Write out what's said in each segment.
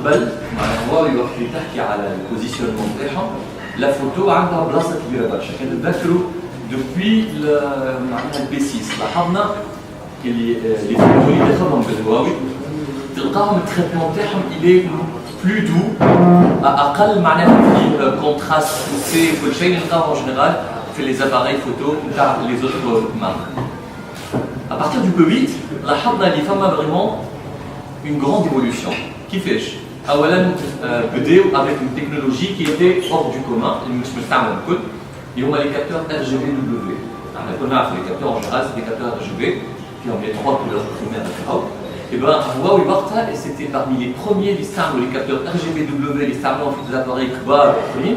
قبل هواوي وقت اللي تحكي على البوزيشنمون تاعهم لا فوتو عندها بلاصه كبيره برشا كان نتذكروا دوبوي معناها البي 6 لاحظنا اللي لي فوتو اللي دخلهم بالهواوي تلقاهم التريتمون تاعهم الي بلو دو اقل معناها في كونتراست بوسي كل شيء نلقاوه en général في les appareils photo تاع les autres marques. À partir du P8 لاحظنا اللي فما vraiment une grande évolution كيفاش؟ اولا بداو avec une technologie qui était hors du commun اللي مش مستعمل الكل اللي هما les capteurs RGBW. احنا كنا نعرف les capteurs en général c'est des capteurs RGB فيهم les trois couleurs primaires تاعهم. Et bien هواوي وقتها c'était parmi les premiers اللي استعملوا les capteurs RGBW اللي استعملوهم في des appareils كبار اخرين.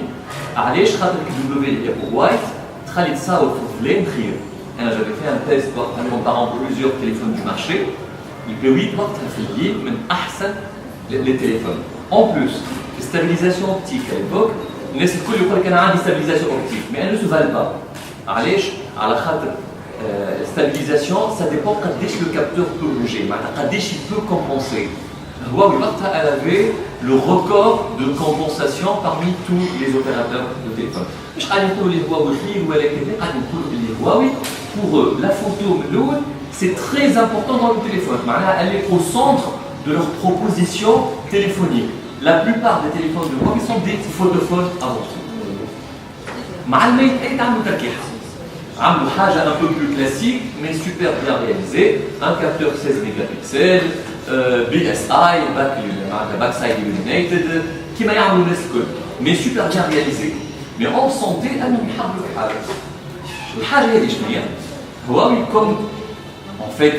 علاش؟ خاطر W اللي هي pour white تخلي تصاور في الظلام خير. انا j'avais fait un test en comparant plusieurs téléphones du marché. Le P8 وقتها في الليل من احسن les téléphones. En plus, la stabilisation optique à l'époque, الناس الكل يقول لك انا عندي stabilisation optique, mais elle ne se valent pas. علاش؟ على خاطر stabilisation, ça dépend قداش le capteur peut bouger, معناتها قداش il peut compenser. Huawei وقتها elle avait le record de compensation parmi tous les opérateurs de téléphone. مش قاعدين نقولوا لي هواوي خير ولا كذا، قاعدين نقولوا لي هواوي pour eux la photo من الأول c'est très important dans le téléphone. معناها elle est au centre de leur proposition téléphonique. La plupart des téléphones de Huawei sont des photophones avant tout. مع الميت ايه عملوا تركيحة. عملوا حاجة un peu plus classique mais super bien réalisée. Un capteur 16 mégapixels, BSI, backside illuminated, كيما يعملوا الناس الكل. Mais super bien réalisé. Mais en santé أنهم يحبوا الحاجة. الحاجة هذه شنو هي؟ Huawei comme en fait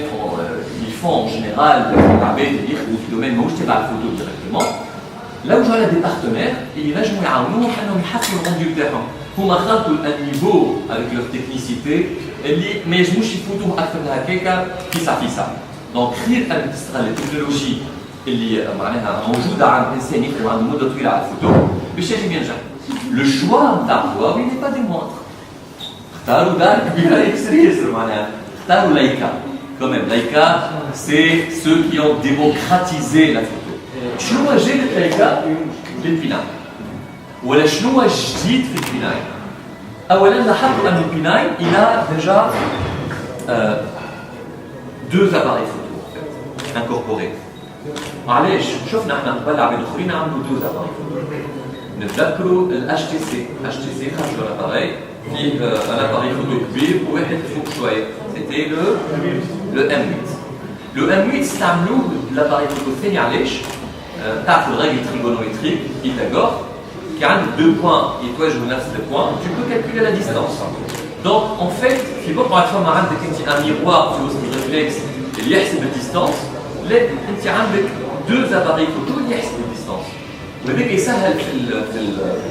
ils font en général العباد اللي يخدموا في دومين ماهوش تبع الفوتو ديريكتومون لو جانا دي بارتنير اللي ينجموا يعاونوهم انهم يحسنوا الروندو تاعهم هما خلطوا ان نيفو avec leur technicité اللي ما ينجموش يفوتوه اكثر من هكاكا فيسا دونك خير ان تستغل التكنولوجي اللي معناها موجوده عند انسان يخدم عنده مده طويله على الفوتو باش يجي ينجح لو شوا نتاع هواوي ني با دي موندر اختاروا دار كبيره يكسر ياسر معناها اختاروا لايكا quand même Leica c'est ceux qui ont démocratisé la photo. شنو هو جيل لايكا للبي9 ولا شنو هو الجديد في البي9 اولا لاحظوا ان البي9 il a déjà deux appareils photo incorporés علاش شفنا احنا قبل عباد اخرين عملوا deux appareils photo نتذكروا الاتش تي سي خرجوا الاباري فيه un appareil photo كبير وواحد فوق شويه c'était le M8. Le M8 استعملوه l'appareil photo الثاني علاش؟ تعرفوا الرègle trigonométrique Pythagore qui a deux points يتواجهوا نفس le point, tu peux calculer la distance. Donc en fait في بقعة فما عندك انت un miroir في وسط الريفلكس اللي يحسب الديستانس، لا انت عندك deux appareils photo اللي يحسب الديستانس. وهذاك يسهل في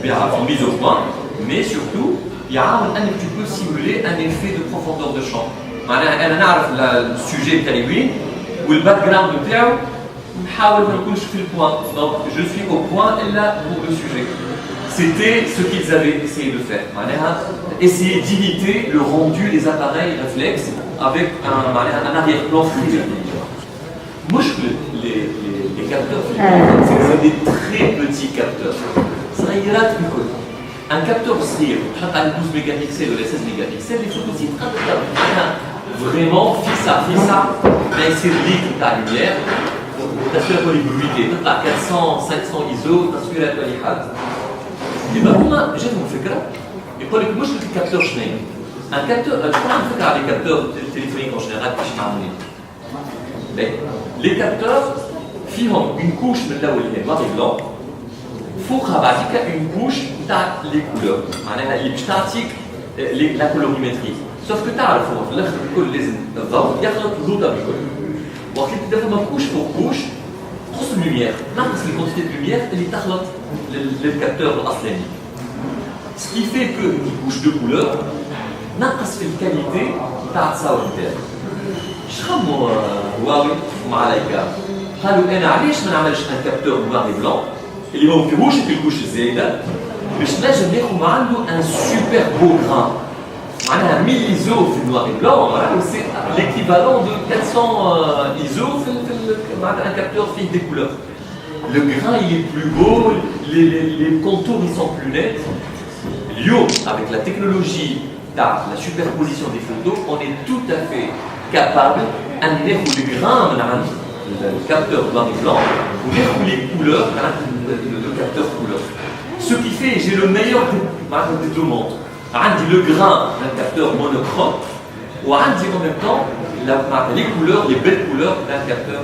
البيز au point, mais surtout يعاون انك tu peux simuler un effet de profondeur de champ. معناها انا نعرف السوجي تاعي وين والباك جراوند نتاعو نحاول ما نكونش في البوان دونك جو سوي او بوان الا بور لو سوجي سيتي سو كيلز افي essayé de faire معناها essayer d'imiter le rendu des appareils réflexes avec un arrière-plan très intelligent. مشكلة les capteurs c'est que c'est des très petits capteurs صغيرات الكل un capteur صغير تحط على 12 ميجابيكسل ولا 16 ميجابيكسل les photos تتقدر معناها vraiment فيسا ما يصير ليك تاع الليمير التصويره تولي برويتي تطلع 400 500 ايزو تصويره تولي حاد دابا هما جاتهم فكره يقول لك مشكله الكابتور شنو هي؟ ان كابتور شكون عنده فكره على لي كابتور تليفونيك اون جينيرال كيفاش معمولين؟ لي كابتور فيهم اون كوش من الاول اللي هي نوار بلون فوقها بعديك اون كوش نتاع لي كولور معناها اللي باش تعطيك لا كولوريمتري سوف كو تعرفوا في الاخر الكل لازم الضوء يخلط الضوء بالكل وقت اللي تدخل ما كوش فوق كوش تقص اللوميير نقص لي كونتيتي اللوميير اللي تخلط للكابتور الاصلاني سكي في كو كوش دو كولور نقص في الكاليتي تاع التصاور نتاعك شخموا هواوي مع لايكا قالوا انا علاش ما نعملش ان كابتور نوار بلون اللي هو مفيهوش في الكوش الزايده باش نجم ناخذ عنده ان سوبر بو غران معناها 1000 ايزو في النوار بلون سي ليكيفالون دو 400 ايزو في معناتها ان كابتور فيه دي كولور le grain il est plus beau, les contours ils sont plus nets. Lyon, avec la technologie de la superposition des photos, on est tout à fait capable d'amener le grain le capteur blanc et blanc, ou les couleurs, le capteur couleur. Ce qui fait, j'ai le meilleur des deux mondes. J'ai le grain d'un capteur monochrome, ou en même temps les couleurs, les belles couleurs d'un capteur